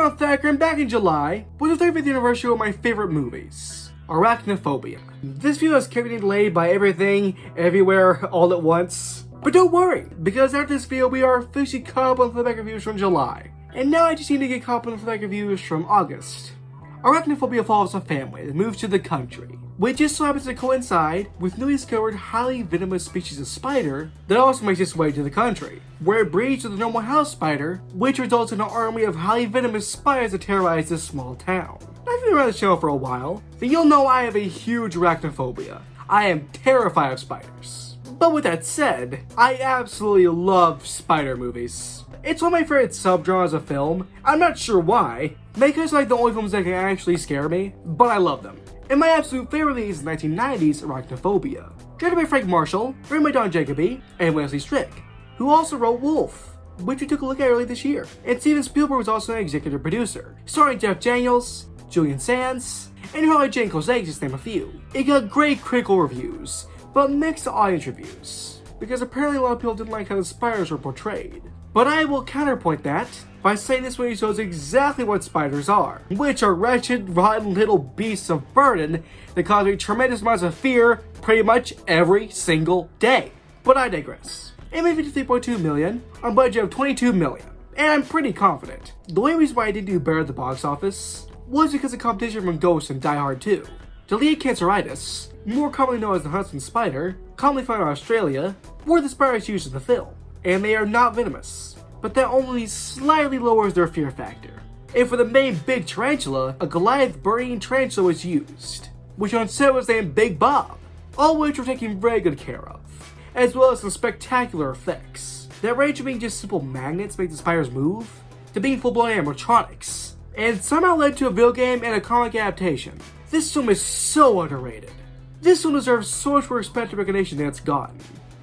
John Thacker, and back in July was the 35th anniversary of my favorite movies, Arachnophobia. This video is kept getting delayed by everything, everywhere, all at once. But don't worry, because after this video we are officially caught up on Throwback reviews from July. And now I just need to get caught up on Throwback reviews from August. Arachnophobia follows a family that moves to the country, which just so happens to coincide with newly discovered highly venomous species of spider that also makes its way to the country, where it breeds with the normal house spider, which results in an army of highly venomous spiders that terrorize this small town. Now, if you've been around the channel for a while, then you'll know I have a huge arachnophobia. I am terrified of spiders. But with that said, I absolutely love spider movies. It's one of my favorite subgenres of film. I'm not sure why. Maybe it's like the only films that can actually scare me, but I love them. And my absolute favorite is 1990's Arachnophobia, directed by Frank Marshall, written by Don Jacoby, and Wesley Strick, who also wrote Wolf, which we took a look at earlier this year. And Steven Spielberg was also an executive producer, starring Jeff Daniels, Julian Sands, and Harley Jane Cossack, just to name a few. It got great critical reviews, but mixed audience reviews, because apparently a lot of people didn't like how the spiders were portrayed. But I will counterpoint that by saying this movie shows exactly what spiders are, which are wretched, rotten little beasts of burden that cause me tremendous amounts of fear pretty much every single day. But I digress. It made $53.2 million on a budget of $22 million, and I'm pretty confident. The only reason why I didn't do better at the box office was because of competition from Ghost and Die Hard 2. Deleted canceritis, more commonly known as the Huntsman spider, commonly found in Australia, were the spiders used in the film, and they are not venomous, but that only slightly lowers their fear factor. And for the main big tarantula, a Goliath burrowing tarantula was used, which on set was named Big Bob, all which were taken very good care of, as well as some spectacular effects that range from being just simple magnets to make the spiders move, to being full-blown animatronics, and somehow led to a video game and a comic adaptation. This film is so underrated. This film deserves so much more respect and recognition than it's gotten.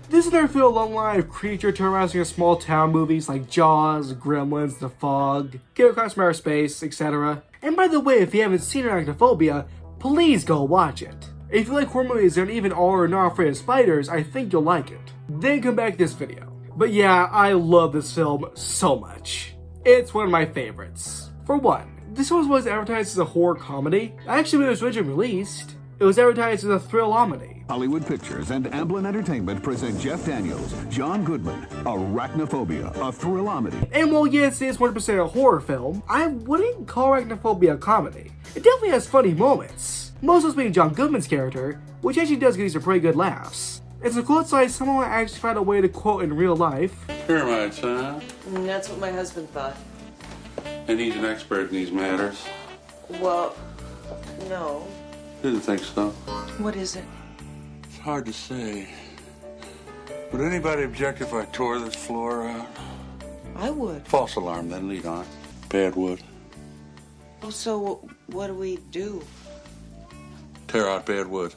This is another film along the line of creature terrorizing a small town movies like Jaws, Gremlins, The Fog, Killer Clowns from Outer Space, etc. And by the way, if you haven't seen Arachnophobia, please go watch it. If you like horror movies and even are not afraid of spiders, I think you'll like it. Then come back to this video. But yeah, I love this film so much. It's one of my favorites. For one, this film was advertised as a horror comedy. Actually, when it was originally released, it was advertised as a thrill-omedy. Hollywood Pictures and Amblin Entertainment present Jeff Daniels, John Goodman, Arachnophobia, a thrill-omedy. And while yes, it is 100% a horror film, I wouldn't call Arachnophobia a comedy. It definitely has funny moments, most of those being John Goodman's character, which actually does give you some pretty good laughs. It's a quote I somehow actually found a way to quote in real life. Termites, huh? That's what my husband thought. And he's an expert in these matters. Well, no. Didn't think so. What is it? It's hard to say. Would anybody object if I tore this floor out? I would. False alarm, then lead on. Bad wood. Oh, so what do we do? Tear out bad wood.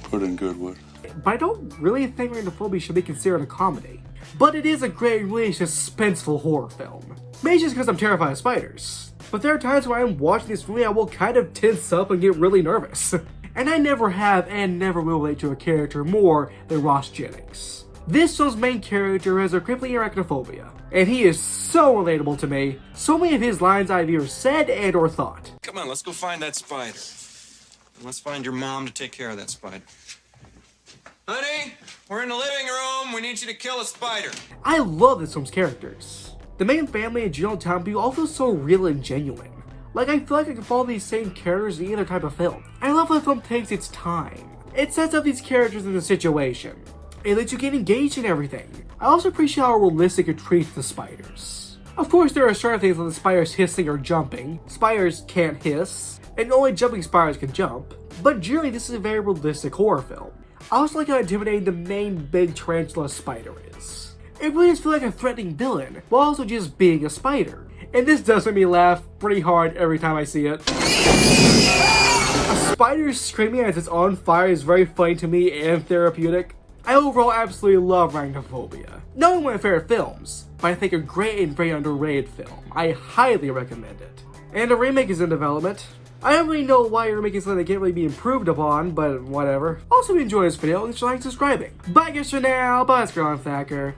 Put in good wood. But I don't really think Arachnophobia should be considered a comedy. But it is a great, really suspenseful horror film. Maybe just because I'm terrified of spiders. But there are times when I'm watching this movie I will kind of tense up and get really nervous. And I never have and never will relate to a character more than Ross Jennings. This film's main character has a crippling arachnophobia, and he is so relatable to me. So many of his lines I've either said and or thought. Come on, let's go find that spider. And let's find your mom to take care of that spider. Honey, we're in the living room. We need you to kill a spider. I love this film's characters. The main family and general town people all feel so real and genuine. Like, I feel like I can follow these same characters in either type of film. I love how the film takes its time. It sets up these characters in the situation. It lets you get engaged in everything. I also appreciate how realistic it treats the spiders. Of course, there are certain things like the spiders hissing or jumping. Spiders can't hiss, and only jumping spiders can jump. But generally, this is a very realistic horror film. I also like how intimidating the main big tarantula spider is. It really does feel like a threatening villain, while also just being a spider. And this does make me laugh pretty hard every time I see it. A spider screaming as it's on fire is very funny to me and therapeutic. I overall absolutely love Arachnophobia. Not only one of my favorite films, but I think a great and very underrated film. I highly recommend it. And a remake is in development. I don't really know why you're making something that can't really be improved upon, but whatever. Also, if you enjoyed this video, just like subscribing. Bye guys for now, bye, John Thacker.